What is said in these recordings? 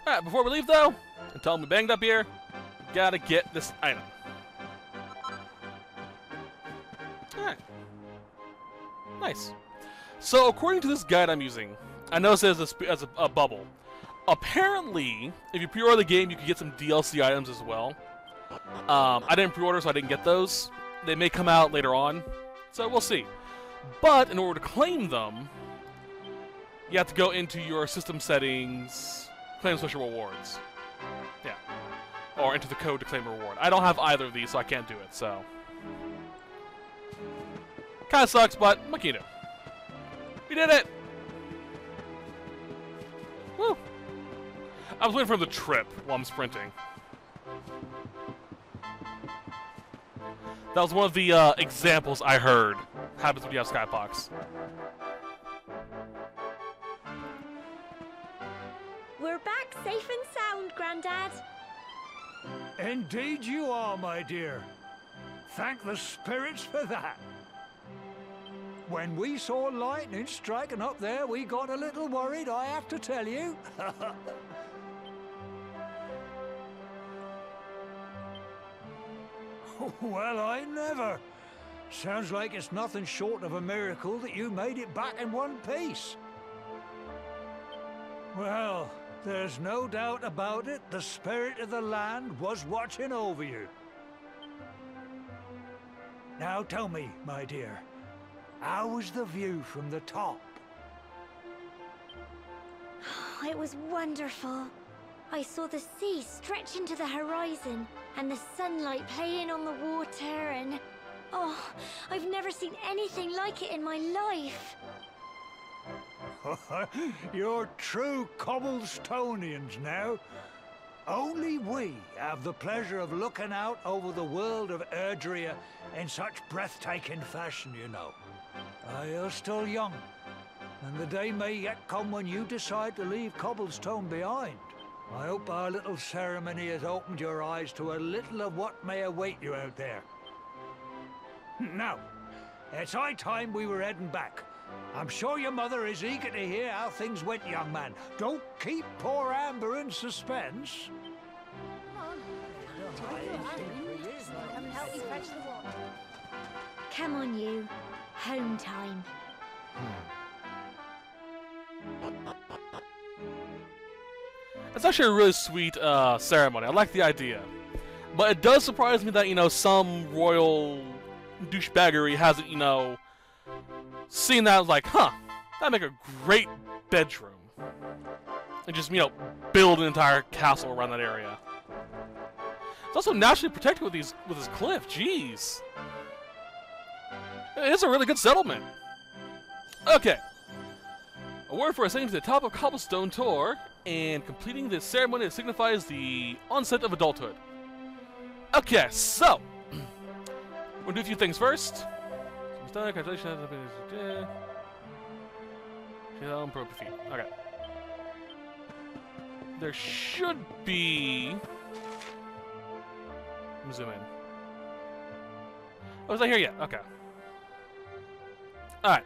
Alright, before we leave though, and tell them we banged up here, we gotta get this item. Alright. Nice. So, according to this guide I'm using, I noticed it as a bubble. Apparently, if you pre-order the game, you can get some DLC items as well. I didn't pre-order, so I didn't get those. They may come out later on, so we'll see. But, in order to claim them, you have to go into your system settings, claim special rewards. Yeah. Or enter the code to claim a reward. I don't have either of these, so I can't do it, so... Kinda sucks, but what can you do? We did it! Woo! I was waiting for him to trip while I'm sprinting. That was one of the examples I heard. Happens when you have Skybox. We're back safe and sound, Grandad. Indeed you are, my dear. Thank the spirits for that. When we saw lightning striking up there, we got a little worried, I have to tell you. Well, I never. Sounds like it's nothing short of a miracle that you made it back in one piece. Well, there's no doubt about it, the spirit of the land was watching over you. Now tell me, my dear, how was the view from the top? It was wonderful. I saw the sea stretch into the horizon and the sunlight playing on the water and... Oh, I've never seen anything like it in my life. You're true Cobblestonians now. Only we have the pleasure of looking out over the world of Erdrea in such breathtaking fashion, you know. You're still young, and the day may yet come when you decide to leave Cobblestone behind. I hope our little ceremony has opened your eyes to a little of what may await you out there. Now, it's high time we were heading back. I'm sure your mother is eager to hear how things went, young man. Don't keep poor Amber in suspense. Come on, you. Home time. It's actually a really sweet ceremony. I like the idea. But it does surprise me that, you know, some royal douchebaggery hasn't, you know, seen that like, huh, that'd make a great bedroom. And just, you know, build an entire castle around that area. It's also naturally protected with this cliff, jeez. It's a really good settlement. Okay. A word for ascending to the top of Cobblestone Tor and completing the ceremony that signifies the onset of adulthood. Okay, so we'll do a few things first. Okay. There should be. Let me zoom in. Oh, is that here yet? Okay. Alright.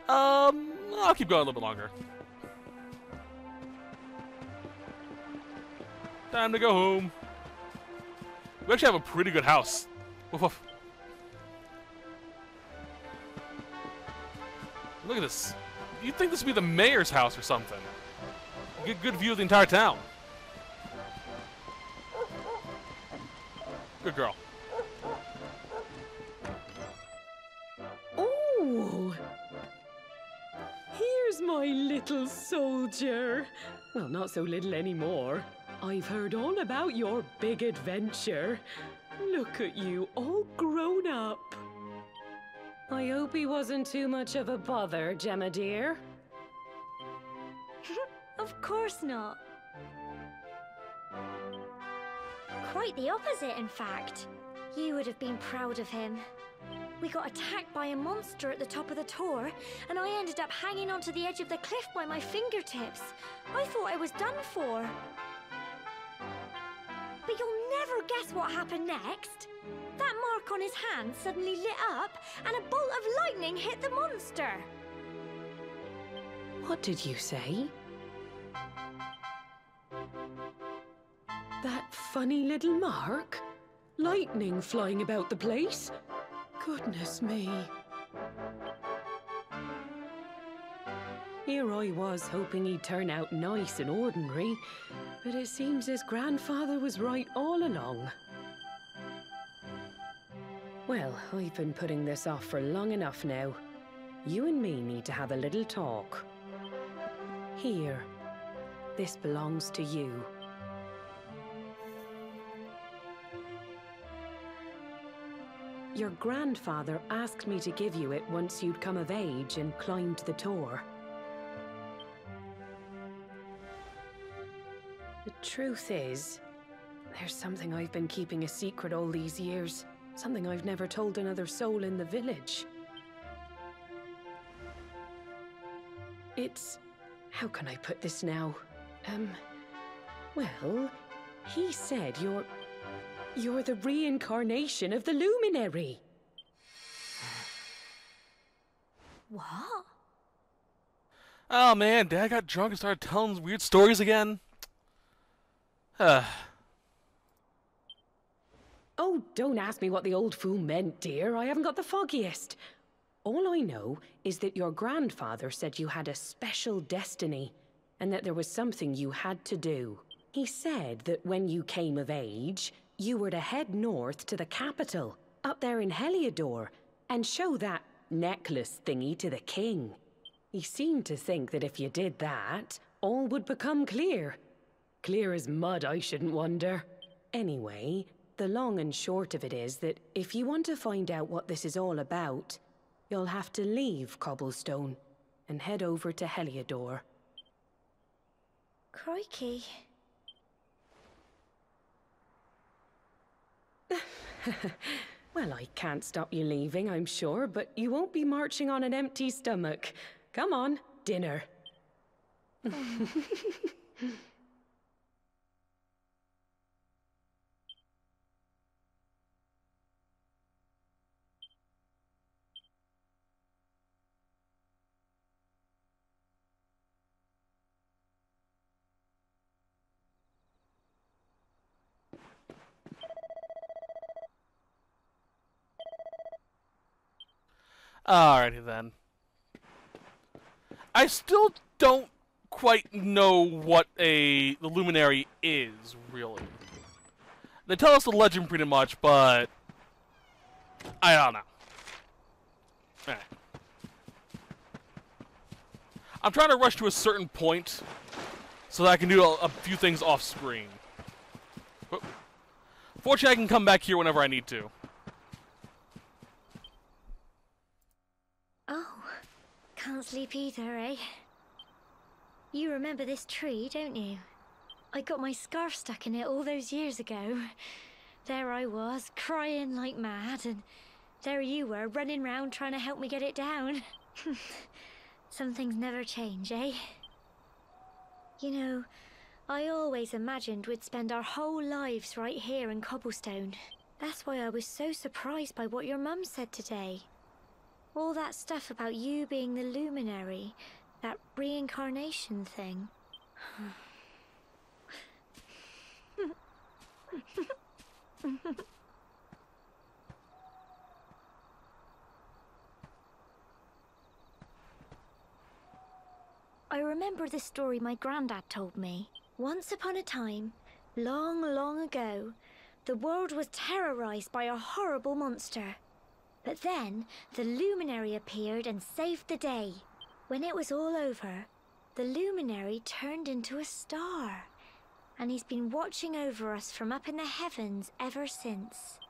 I'll keep going a little bit longer. Time to go home. We actually have a pretty good house. Woof woof. Look at this. You'd think this would be the mayor's house or something. You get a good view of the entire town. Good girl. Oh! Here's my little soldier. Well, not so little anymore. I've heard all about your big adventure. Look at you, all grown up. I hope he wasn't too much of a bother, Gemma dear. Of course not. Quite the opposite, in fact. You would have been proud of him. We got attacked by a monster at the top of the Tor, and I ended up hanging onto the edge of the cliff by my fingertips. I thought I was done for. But you'll never guess what happened next. That mark on his hand suddenly lit up, and a bolt of lightning hit the monster. What did you say? That funny little mark? Lightning flying about the place? Goodness me. Here I was hoping he'd turn out nice and ordinary, but it seems his grandfather was right all along. Well, I've been putting this off for long enough now. You and me need to have a little talk. Here, this belongs to you. Your grandfather asked me to give you it once you'd come of age and climbed the tower. The truth is, there's something I've been keeping a secret all these years. Something I've never told another soul in the village. It's... how can I put this now? Well, he said you're the reincarnation of the Luminary. What? Oh man, Dad got drunk and started telling weird stories again. Oh, don't ask me what the old fool meant, dear. I haven't got the foggiest. All I know is that your grandfather said you had a special destiny, and that there was something you had to do. He said that when you came of age, you were to head north to the capital, up there in Heliodor, and show that necklace thingy to the king. He seemed to think that if you did that, all would become clear. Clear as mud, I shouldn't wonder. Anyway, the long and short of it is that if you want to find out what this is all about, you'll have to leave Cobblestone and head over to Heliodor. Crikey. Well, I can't stop you leaving, I'm sure, but you won't be marching on an empty stomach. Come on, dinner. Alrighty then. I still don't quite know what the Luminary is, really. They tell us the legend pretty much, but I don't know. Alright. I'm trying to rush to a certain point so that I can do a few things off screen. Fortunately, I can come back here whenever I need to. Oh, can't sleep either, eh? You remember this tree, don't you? I got my scarf stuck in it all those years ago. There I was, crying like mad, and there you were, running round trying to help me get it down. Some things never change, eh? You know, I always imagined we'd spend our whole lives right here in Cobblestone. That's why I was so surprised by what your mum said today. All that stuff about you being the Luminary, that reincarnation thing. I remember the story my granddad told me. Once upon a time, long, long ago, the world was terrorized by a horrible monster. But then, the Luminary appeared and saved the day. When it was all over, the Luminary turned into a star. And he's been watching over us from up in the heavens ever since.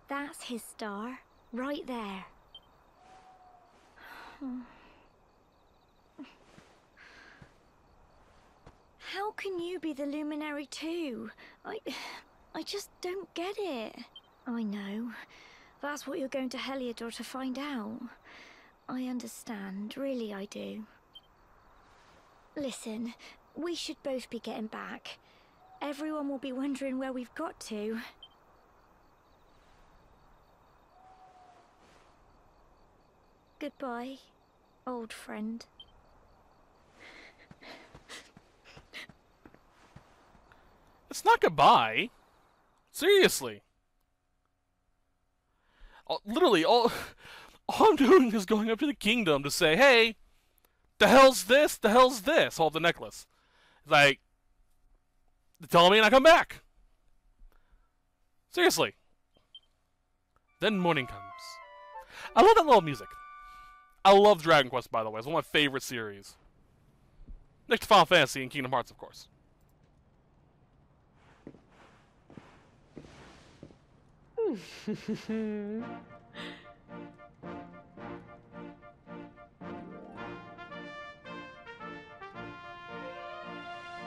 That's his star, right there. How can you be the Luminary too? I just don't get it. I know. That's what you're going to Heliodor to find out. I understand, really I do. Listen, we should both be getting back. Everyone will be wondering where we've got to. Goodbye, old friend. not goodbye. Seriously. Literally, all I'm doing is going up to the kingdom to say, hey, the hell's this? The hell's this? Hold the necklace. It's like, they tell me and I come back. Seriously. Then morning comes. I love that little music. I love Dragon Quest, by the way. It's one of my favorite series. Next to Final Fantasy and Kingdom Hearts, of course.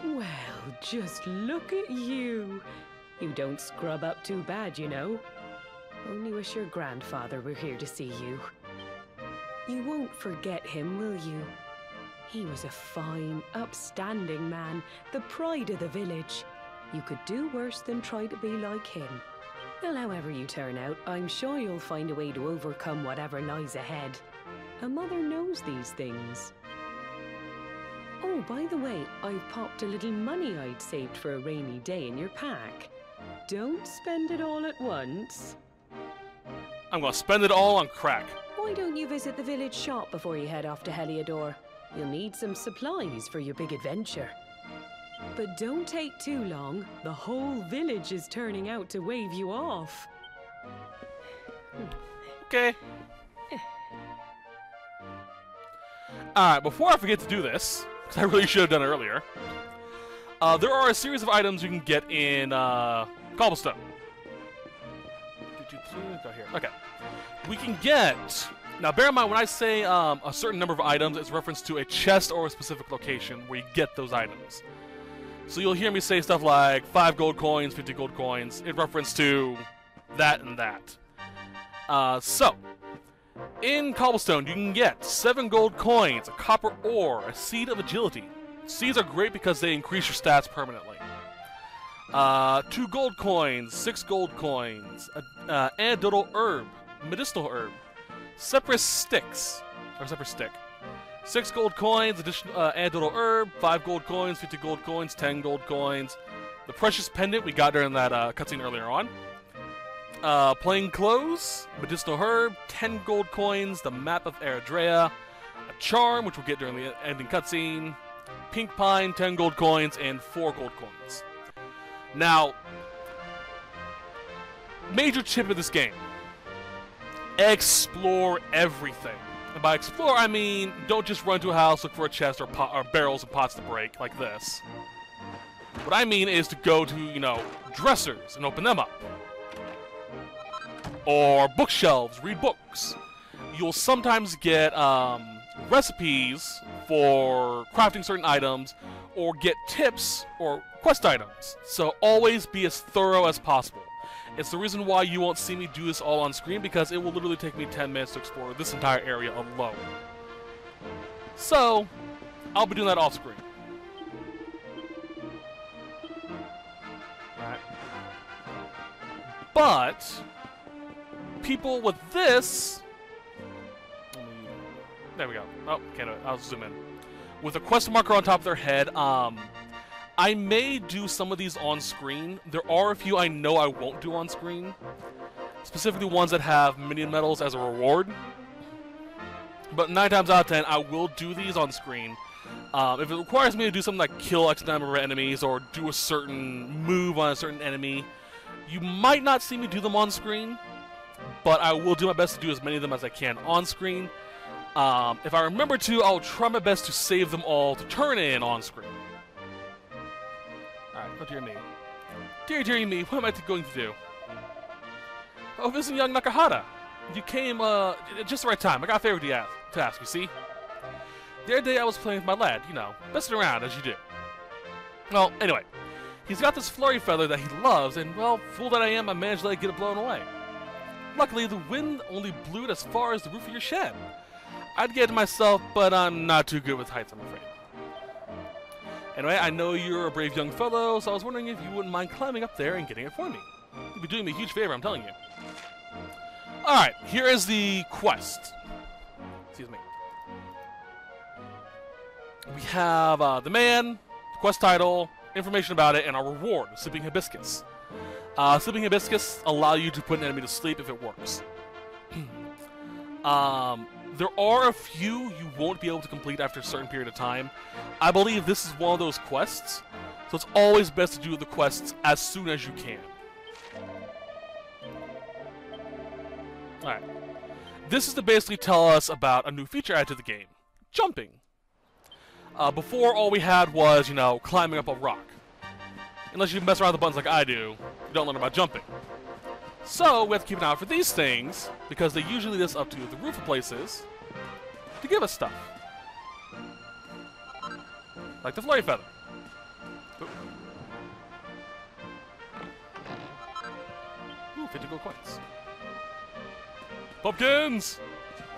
Well, just look at you. You don't scrub up too bad, you know. Only wish your grandfather were here to see you. You won't forget him, will you? He was a fine, upstanding man, the pride of the village. You could do worse than try to be like him. Well, however you turn out, I'm sure you'll find a way to overcome whatever lies ahead. A mother knows these things. Oh, by the way, I've popped a little money I'd saved for a rainy day in your pack. Don't spend it all at once. I'm gonna spend it all on crack. Why don't you visit the village shop before you head off to Heliodor? You'll need some supplies for your big adventure. But don't take too long. The whole village is turning out to wave you off. Okay. Alright, before I forget to do this, because I really should have done it earlier, there are a series of items you can get in Cobblestone. Go here. Okay. We can get... Now, bear in mind, when I say a certain number of items, it's reference to a chest or a specific location where you get those items. So you'll hear me say stuff like 5 gold coins, 50 gold coins, in reference to that and that. So, in Cobblestone, you can get 7 gold coins, a copper ore, a seed of agility. Seeds are great because they increase your stats permanently. 2 gold coins, 6 gold coins, antidotal herb, medicinal herb, cypress sticks, or cypress stick. 6 gold coins, additional antidotal herb, 5 gold coins, 50 gold coins, 10 gold coins. The precious pendant we got during that cutscene earlier on. Plain clothes, medicinal herb, 10 gold coins, the map of Eridrea, a charm, which we'll get during the ending cutscene, pink pine, 10 gold coins, and 4 gold coins. Now, major tip of this game. Explore everything. And by explore, I mean, don't just run to a house, look for a chest or barrels and pots to break, like this. What I mean is to go to, you know, dressers and open them up. Or bookshelves, read books. You'll sometimes get recipes for crafting certain items, or get tips or quest items. So always be as thorough as possible. It's the reason why you won't see me do this all on screen, because it will literally take me 10 minutes to explore this entire area alone. So, I'll be doing that off screen. Alright. But, people with this... There we go. Oh, can't do it. I'll zoom in. With a quest marker on top of their head, I may do some of these on screen. There are a few I know I won't do on screen. Specifically ones that have minion medals as a reward. But 9 times out of 10, I will do these on screen. If it requires me to do something like kill X number of enemies or do a certain move on a certain enemy, you might not see me do them on screen. But I will do my best to do as many of them as I can on screen. If I remember to, I'll try my best to save them all to turn in on screen. Alright, oh dear me. Dear me, what am I going to do? Oh, this is young Nakahara. You came, just the right time. I got a favor to ask, you see? The other day I was playing with my lad, you know, messing around as you do. Well, anyway, he's got this flurry feather that he loves, and, well, fool that I am, I managed to let it get it blown away. Luckily, the wind only blew it as far as the roof of your shed. I'd get it myself, but I'm not too good with heights, I'm afraid. Anyway, I know you're a brave young fellow, so I was wondering if you wouldn't mind climbing up there and getting it for me. You'd be doing me a huge favor, I'm telling you. Alright, here is the quest. Excuse me. We have the man, quest title, information about it, and our reward, Sleeping Hibiscus. Sleeping Hibiscus allow you to put an enemy to sleep if it works. There are a few you won't be able to complete after a certain period of time. I believe this is one of those quests, so it's always best to do the quests as soon as you can. Alright. This is to basically tell us about a new feature added to the game. Jumping. Before, all we had was, you know, climbing up a rock. Unless you mess around with the buttons like I do, you don't learn about jumping. So, we have to keep an eye out for these things, because they usually lead us up to the roof of places to give us stuff. Like the flurry feather. Ooh, 50 gold coins. Pumpkins!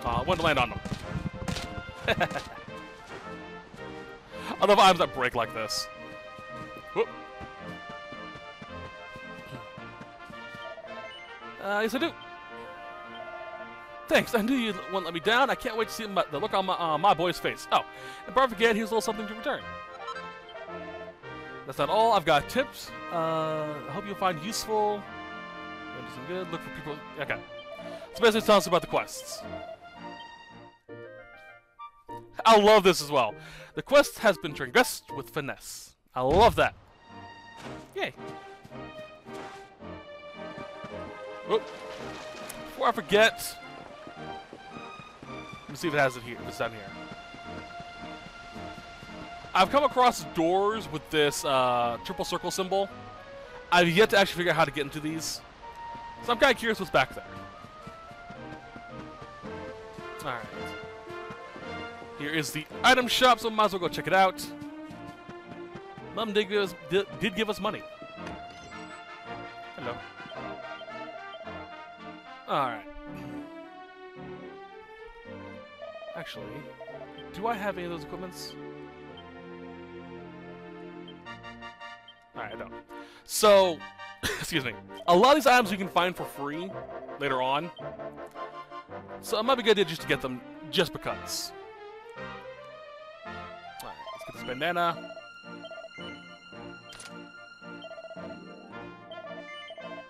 I wanted to land on them. I love items that break like this. Whoop. Yes, I do. Thanks, I knew you wouldn't let me down. I can't wait to see the look on my boy's face. Oh, and don't forget, here's a little something to return. That's not all. I've got tips. I hope you'll find useful. Do some good. Look for people. Okay. So basically, tell us about the quests. I love this as well. The quest has been transgressed with finesse. I love that. Yay. Whoop. Before I forget, let me see if it has it here. If it's down here. I've come across doors with this triple circle symbol. I've yet to actually figure out how to get into these, so I'm kind of curious what's back there. All right. Here is the item shop, so might as well go check it out. Mom did give us money. Hello. Alright. Actually, do I have any of those equipments? Alright, I don't. So, excuse me. A lot of these items you can find for free later on. So it might be a good idea just to get them just because. Alright, let's get this bandana.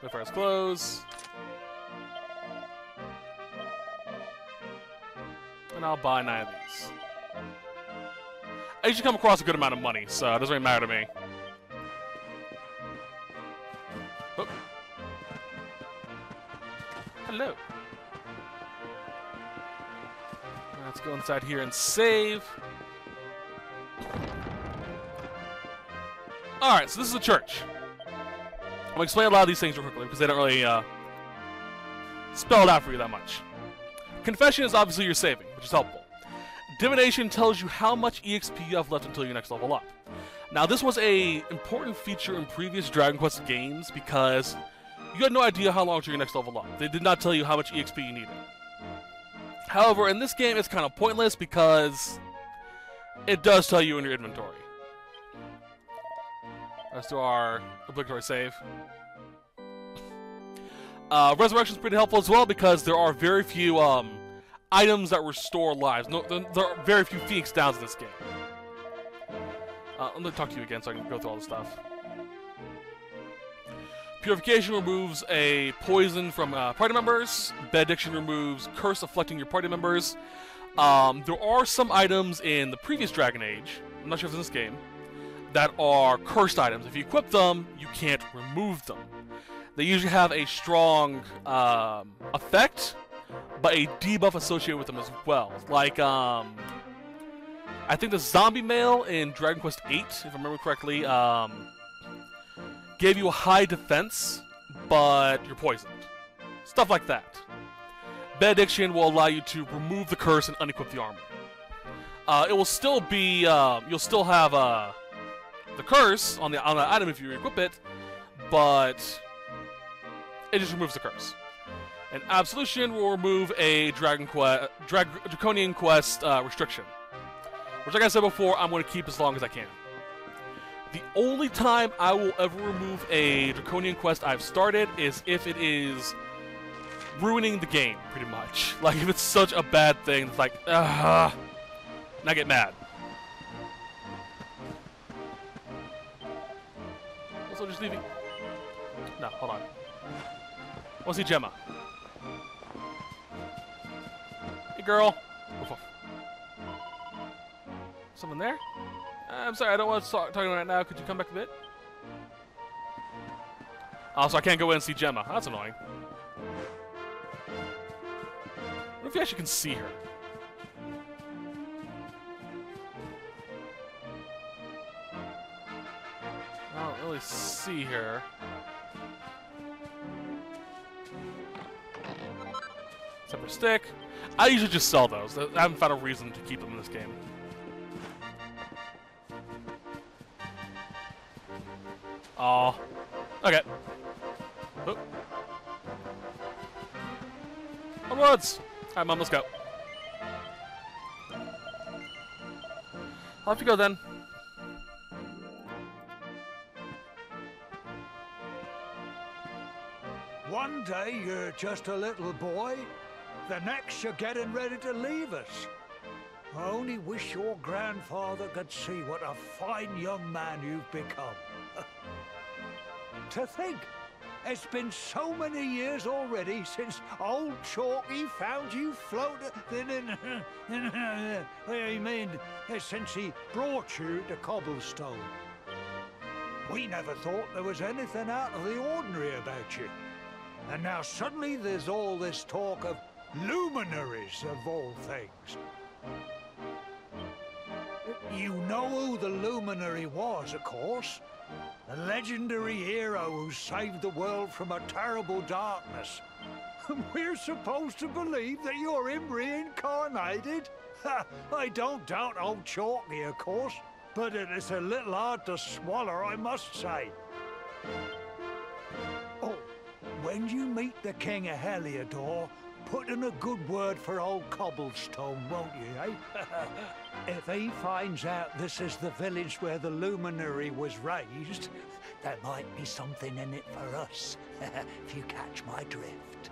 Wait for his clothes. And I'll buy 9 of these. I usually come across a good amount of money, so it doesn't really matter to me. Oh. Hello. Let's go inside here and save. Alright, so this is a church. I'm going to explain a lot of these things real quickly because they don't really spell it out for you that much. Confession is obviously your saving, which is helpful. Divination tells you how much EXP you have left until your next level up. Now, this was an important feature in previous Dragon Quest games because you had no idea how long until your next level up. They did not tell you how much EXP you needed. However, in this game, it's kind of pointless because it does tell you in your inventory. Let's do our obligatory save. Resurrection is pretty helpful as well because there are very few items that restore lives. No, there are very few Phoenix Downs in this game. Let me talk to you again so I can go through all the stuff. Purification removes a poison from party members. Benediction removes curse afflicting your party members. There are some items in the previous Dragon Age, I'm not sure if it's in this game, that are cursed items. If you equip them, you can't remove them. They usually have a strong effect, but a debuff associated with them as well. Like, I think the zombie male in Dragon Quest VIII, if I remember correctly, gave you a high defense, but you're poisoned. Stuff like that. Benediction will allow you to remove the curse and unequip the armor. It will still be, you'll still have the curse on the item if you equip it, but it just removes the curse. And Absolution will remove a Draconian Quest restriction, which, like I said before, I'm going to keep as long as I can. The only time I will ever remove a Draconian Quest I've started is if it is ruining the game, pretty much. Like, if it's such a bad thing, it's like, and I get mad. Also, just leaving. No, hold on. I want to see Gemma. Hey, girl. Oof, oof. Someone there? I'm sorry, I don't want to talk right now. Could you come back a bit? Oh, so I can't go in and see Gemma. That's annoying. What if you actually can see her? I don't really see her. Except for stick. I usually just sell those. I haven't found a reason to keep them in this game. Aw. Okay. Oh. Onwards! Alright, Mom, let's go. I'll have to go then. One day you're just a little boy, the next you're getting ready to leave us. I only wish your grandfather could see what a fine young man you've become. To think, it's been so many years already since old Chalky found you floating I mean, since he brought you to Cobblestone. We never thought there was anything out of the ordinary about you. And now suddenly there's all this talk of luminaries of all things. You know who the luminary was, of course. A legendary hero who saved the world from a terrible darkness. We're supposed to believe that you're him reincarnated? I don't doubt old Chalky, of course, but it is a little hard to swallow, I must say. Oh, when you meet the King of Heliodor, put in a good word for old Cobblestone, won't you, eh? If he finds out this is the village where the luminary was raised, there might be something in it for us, if you catch my drift.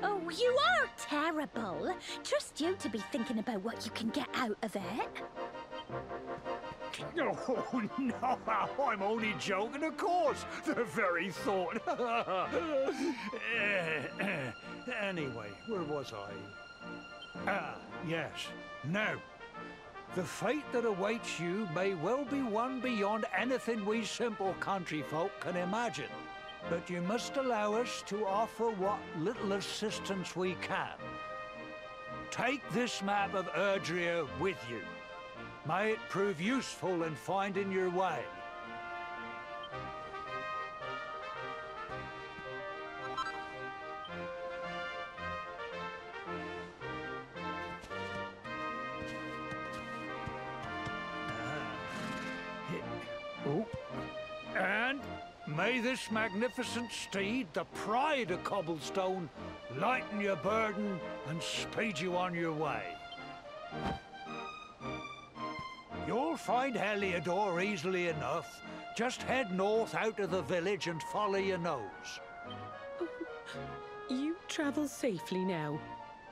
Oh, you are terrible. Trust you to be thinking about what you can get out of it. Oh, no, I'm only joking, of course. The very thought. Anyway, where was I? Ah, yes. Now, the fate that awaits you may well be one beyond anything we simple country folk can imagine. But you must allow us to offer what little assistance we can. Take this map of Erdrea with you. May it prove useful in finding your way. Oh. And may this magnificent steed, the pride of Cobblestone, lighten your burden and speed you on your way. You'll find Heliodor easily enough. Just head north out of the village and follow your nose. Oh, you travel safely now.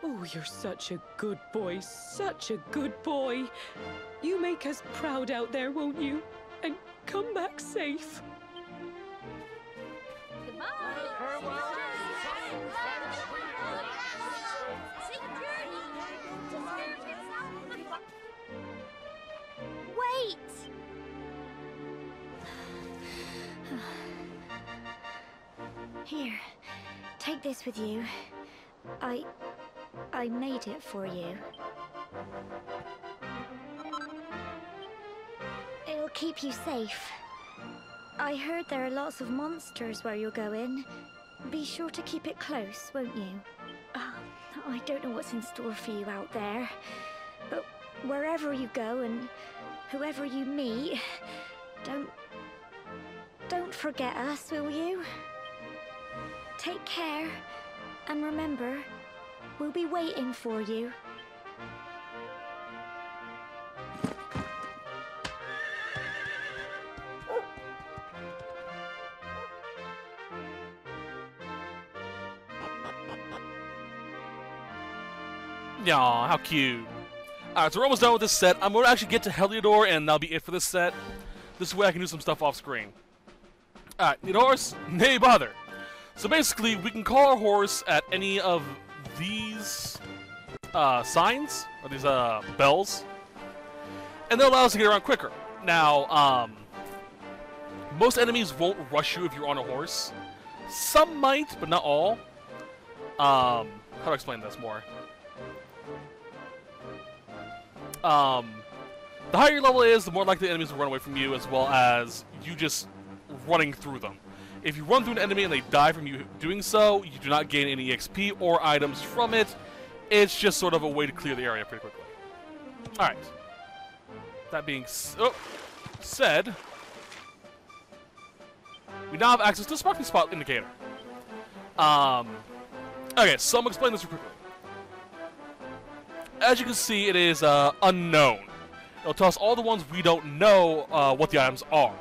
Oh, you're such a good boy, such a good boy. You make us proud out there, won't you? And come back safe. Wait! Here, take this with you. I made it for you. It'll keep you safe. I heard there are lots of monsters where you're going. Be sure to keep it close, won't you? I don't know what's in store for you out there, but wherever you go and whoever you meet, don't forget us, will you? Take care, and remember, we'll be waiting for you. Aw, how cute. Alright, so we're almost done with this set. I'm going to actually get to Heliodor, and that'll be it for this set. This way I can do some stuff off screen. Alright, need a horse? Nay bother. So basically, we can call our horse at any of these signs, or these bells, and they'll allow us to get around quicker. Now, most enemies won't rush you if you're on a horse. Some might, but not all. How do I explain this more? The higher your level is, the more likely the enemies will run away from you, as well as you just running through them. If you run through an enemy and they die from you doing so, you do not gain any XP or items from it. It's just sort of a way to clear the area pretty quickly. Alright. That being said, we now have access to the sparkling spot indicator. Okay, so I'm going to explain this real quickly. As you can see, it is unknown. It'll tell us all the ones we don't know what the items are.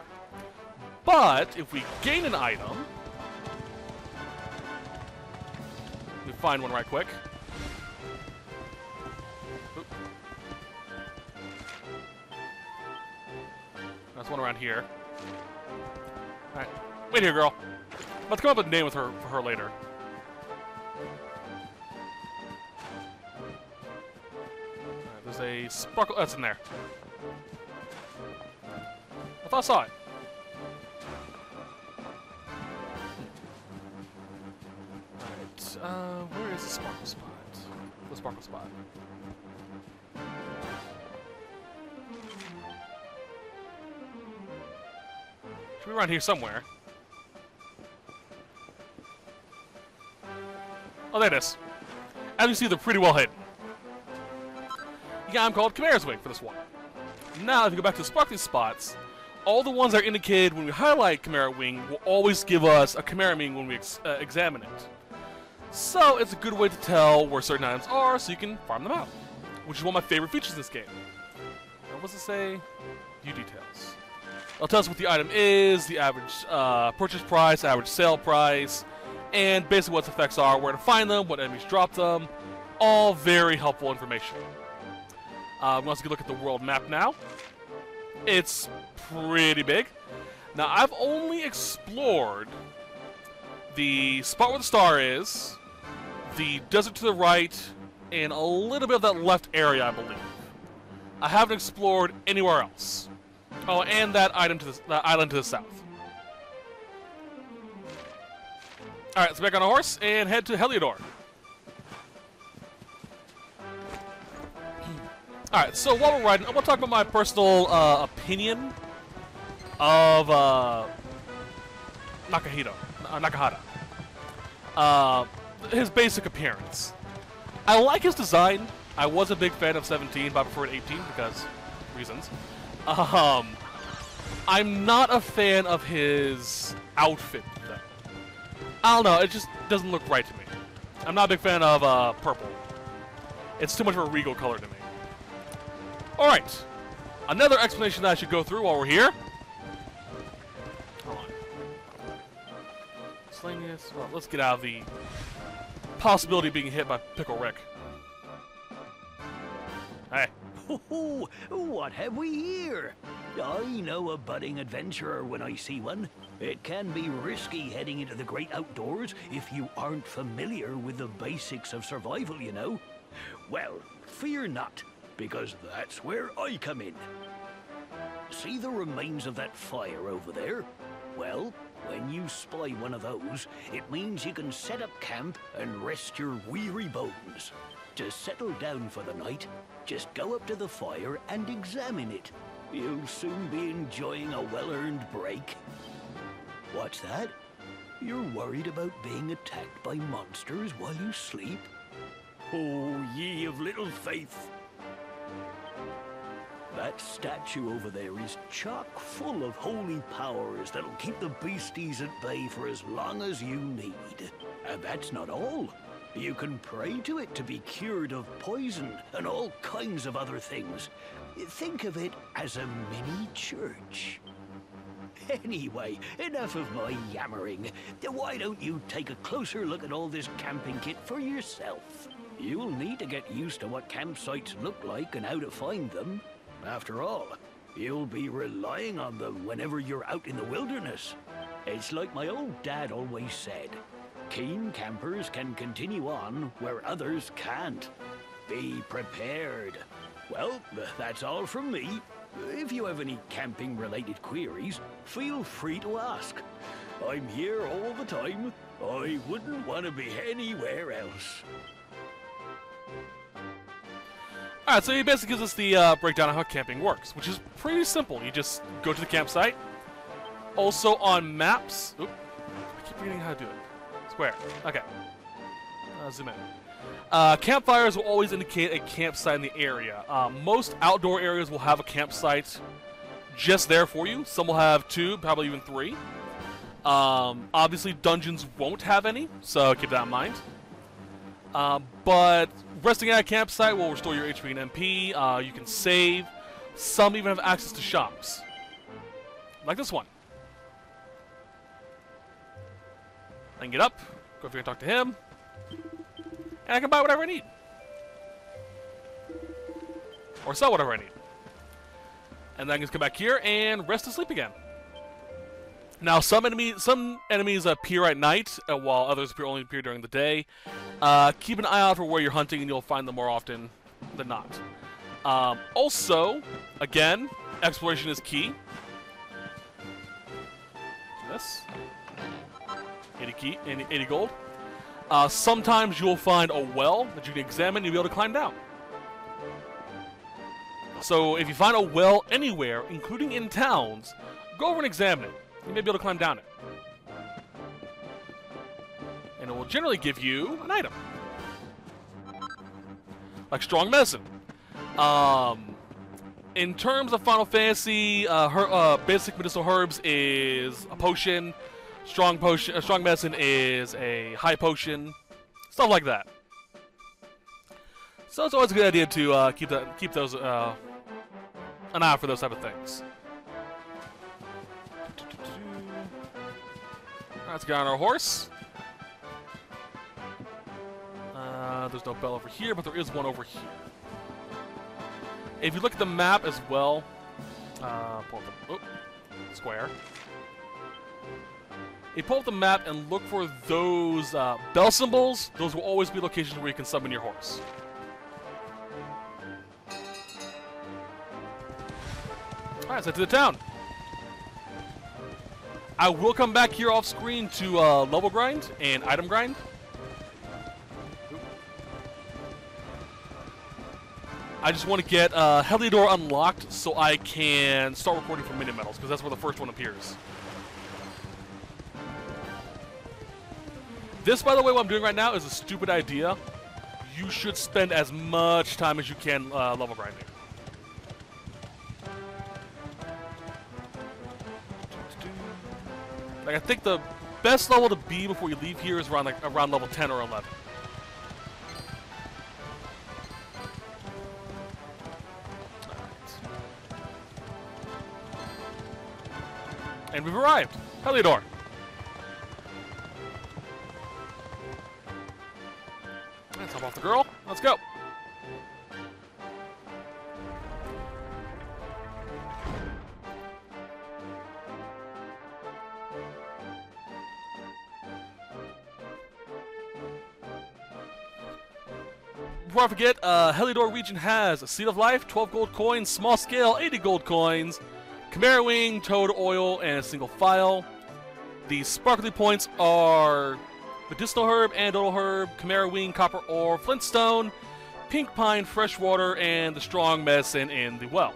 But if we gain an item, let me find one right quick. Oop. There's one around here. Alright, wait here, girl. I'm about to come up with a name for her later. There's a sparkle. That's in there. I thought I saw it. Alright, where is the sparkle spot? The sparkle spot. Should be around here somewhere. Oh, there it is. As you see, they're pretty well hidden. Yeah, I'm called Chimera's Wing for this one. Now, if you go back to the sparkling spots, all the ones that are indicated when we highlight Chimera Wing will always give us a Chimera Wing when we examine it. So, it's a good way to tell where certain items are so you can farm them out, which is one of my favorite features in this game. What does it say? View details. It'll tell us what the item is, the average purchase price, average sale price, and basically what its effects are, where to find them, what enemies drop them. All very helpful information. We also can look at the world map now. It's pretty big. Now, I've only explored the spot where the star is, the desert to the right, and a little bit of that left area, I believe. I haven't explored anywhere else. Oh, and that island to the south. Alright, let's back on a horse and head to Heliodor. Alright, so while we're riding, I want to talk about my personal opinion of Nakahata. His basic appearance. I like his design. I was a big fan of 17, but I preferred 18 because reasons. I'm not a fan of his outfit, though. I don't know, it just doesn't look right to me. I'm not a big fan of purple. It's too much of a regal color to me. Alright, another explanation that I should go through while we're here. Hold on. Sling this. Well, let's get out of the possibility of being hit by Pickle Rick. Hey. Oh, what have we here? I know a budding adventurer when I see one. It can be risky heading into the great outdoors if you aren't familiar with the basics of survival, you know. Well, fear not, because that's where I come in. See the remains of that fire over there? Well, when you spy one of those, it means you can set up camp and rest your weary bones. To settle down for the night, just go up to the fire and examine it. You'll soon be enjoying a well-earned break. What's that? You're worried about being attacked by monsters while you sleep? Oh, ye of little faith. That statue over there is chock full of holy powers that'll keep the beasties at bay for as long as you need. And that's not all. You can pray to it to be cured of poison and all kinds of other things. Think of it as a mini church. Anyway, enough of my yammering. Why don't you take a closer look at all this camping kit for yourself? You'll need to get used to what campsites look like and how to find them. After all, you'll be relying on them whenever you're out in the wilderness. It's like my old dad always said. Keen campers can continue on where others can't. Be prepared. Well, that's all from me. If you have any camping-related queries, feel free to ask. I'm here all the time. I wouldn't want to be anywhere else. Alright, so he basically gives us the breakdown of how camping works, which is pretty simple. You just go to the campsite. Also on maps... Oop, I keep forgetting how to do it. Square. Okay. Zoom in. Campfires will always indicate a campsite in the area. Most outdoor areas will have a campsite just there for you. Some will have 2, probably even 3. Obviously, dungeons won't have any, so keep that in mind. But resting at a campsite will restore your HP and MP. You can save. Some even have access to shops. Like this one. I can get up, go over here and talk to him. And I can buy whatever I need. Or sell whatever I need. And then I can just come back here and rest and sleep again. Now, some enemies appear at night, while others only appear during the day. Keep an eye out for where you're hunting, and you'll find them more often than not. Also, again, exploration is key. Do this. 80 gold. Sometimes you'll find a well that you can examine and you'll be able to climb down. So if you find a well anywhere, including in towns, go over and examine it. You may be able to climb down it. And it will generally give you an item. Like strong medicine. In terms of Final Fantasy, basic medicinal herbs is a potion. Strong medicine is a high potion. Stuff like that. So it's always a good idea to keep those an eye out for those type of things. Let's get on our horse. There's no bell over here, but there is one over here. If you look at the map as well, pull up the square. You pull up the map and look for those bell symbols. Those will always be locations where you can summon your horse. Alright, let's head to the town. I will come back here off screen to level grind and item grind. I just want to get Heliodor unlocked so I can start recording for mini medals, because that's where the first one appears. This, by the way, what I'm doing right now is a stupid idea. You should spend as much time as you can level grinding. Like, I think the best level to be before you leave here is around level 10 or 11. And we've arrived. Heliodor. Let's hop off the girl. Let's go. Before I forget, Heliodor region has a Seed of Life, 12 gold coins, small scale, 80 gold coins, Chimera Wing, Toad Oil, and a single file. The sparkly points are Medicinal Herb, Andotal Herb, Chimera Wing, Copper Ore, Flintstone, Pink Pine, Fresh Water, and the Strong Medicine in the well.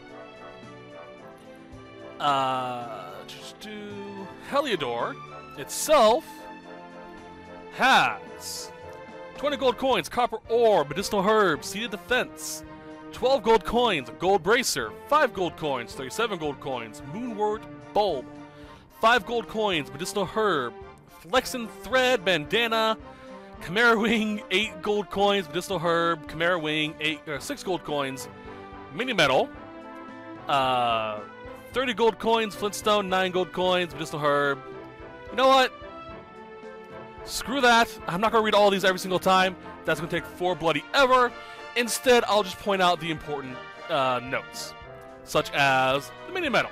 Heliodor itself has 20 gold coins, Copper Ore, Medicinal Herb, Seeded Defense, 12 gold coins, a Gold Bracer, 5 gold coins, 37 gold coins, Moonwort Bulb, 5 gold coins, Medicinal Herb, Flexen Thread, Bandana, Chimera Wing, 8 gold coins, Medicinal Herb, Chimera Wing, 6 gold coins, Mini Metal, 30 gold coins, Flintstone, 9 gold coins, Medicinal Herb. You know what? Screw that. I'm not going to read all these every single time. That's going to take 4 bloody ever. Instead, I'll just point out the important notes, such as the Mini Medal.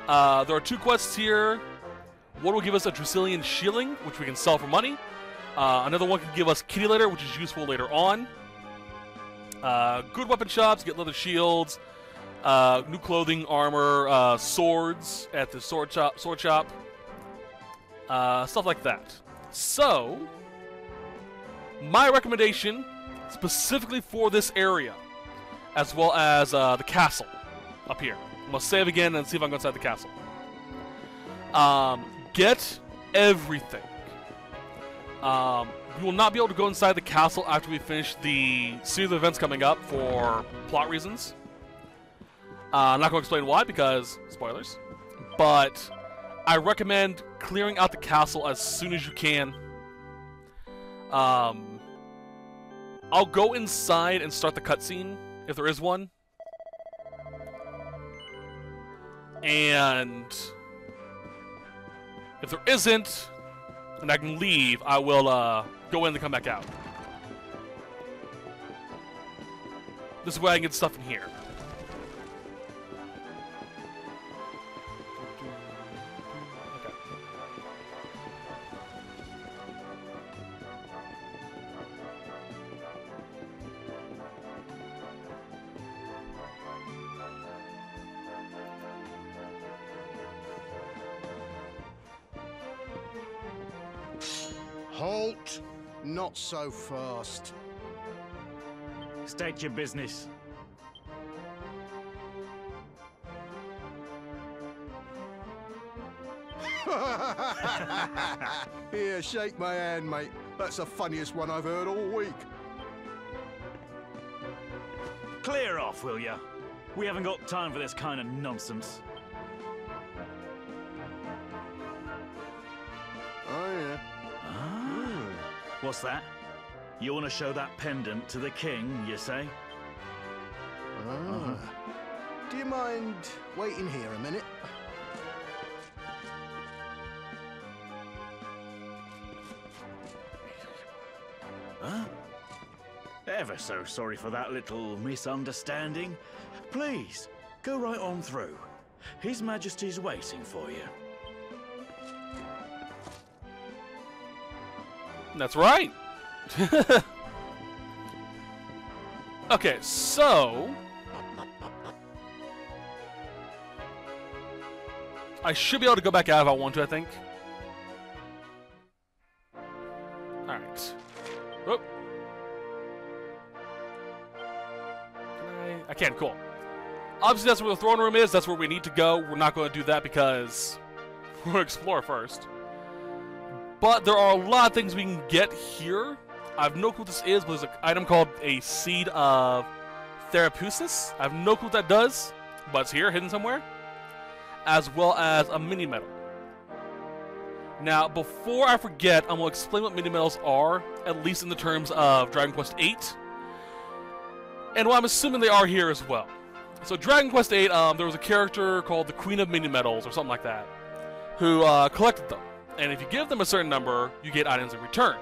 There are 2 quests here. One will give us a Dracilian shielding, which we can sell for money. Another one can give us kitty litter, which is useful later on. Good weapon shops, get leather shields, new clothing, armor, swords at the sword shop, stuff like that. So, my recommendation, specifically for this area, as well as the castle up here. I'm gonna save again and see if I can go inside the castle. Get everything. We will not be able to go inside the castle after we finish the series of events coming up for plot reasons. I'm not going to explain why because spoilers. But I recommend clearing out the castle as soon as you can. I'll go inside and start the cutscene if there is one. And if there isn't, and I can leave, I will go in and come back out. This way I can get stuff in here. Okay. Halt! Not so fast. State your business. Here, shake my hand, mate. That's the funniest one I've heard all week. Clear off, will ya? We haven't got time for this kind of nonsense. Oh, yeah. What's that? You want to show that pendant to the king, you say? Ah. Do you mind waiting here a minute? Huh? Ever so sorry for that little misunderstanding. Please, go right on through. His Majesty's waiting for you. That's right. Okay, so I should be able to go back out if I want to, I think. Alright. Whoop. I can, cool. Obviously that's where the throne room is, that's where we need to go. We're not going to do that because we're going to explore first. But there are a lot of things we can get here. I have no clue what this is, but there's an item called a Seed of Therapesis. I have no clue what that does, but it's here, hidden somewhere. As well as a mini-medal. Now, before I forget, I'm going to explain what mini-medals are, at least in the terms of Dragon Quest VIII. And what I'm assuming they are here as well. So Dragon Quest VIII, there was a character called the Queen of Mini-Medals, or something like that, who collected them. And if you give them a certain number, you get items in return.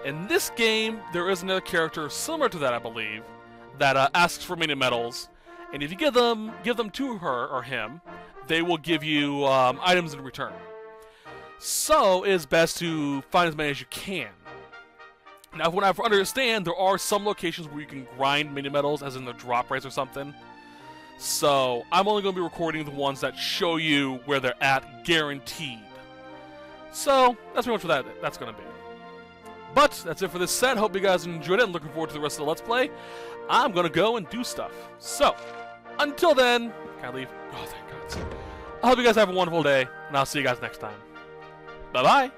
In this game, there is another character similar to that, I believe, that asks for mini-medals. And if you give them to her or him, they will give you items in return. So it is best to find as many as you can. Now, from what I understand, there are some locations where you can grind mini-medals, as in the drop rates or something. So I'm only going to be recording the ones that show you where they're at, guaranteed. So that's pretty much what that's going to be. But that's it for this set. Hope you guys enjoyed it and looking forward to the rest of the Let's Play. I'm going to go and do stuff. So, until then, can I leave? Oh, thank God. I hope you guys have a wonderful day, and I'll see you guys next time. Bye-bye.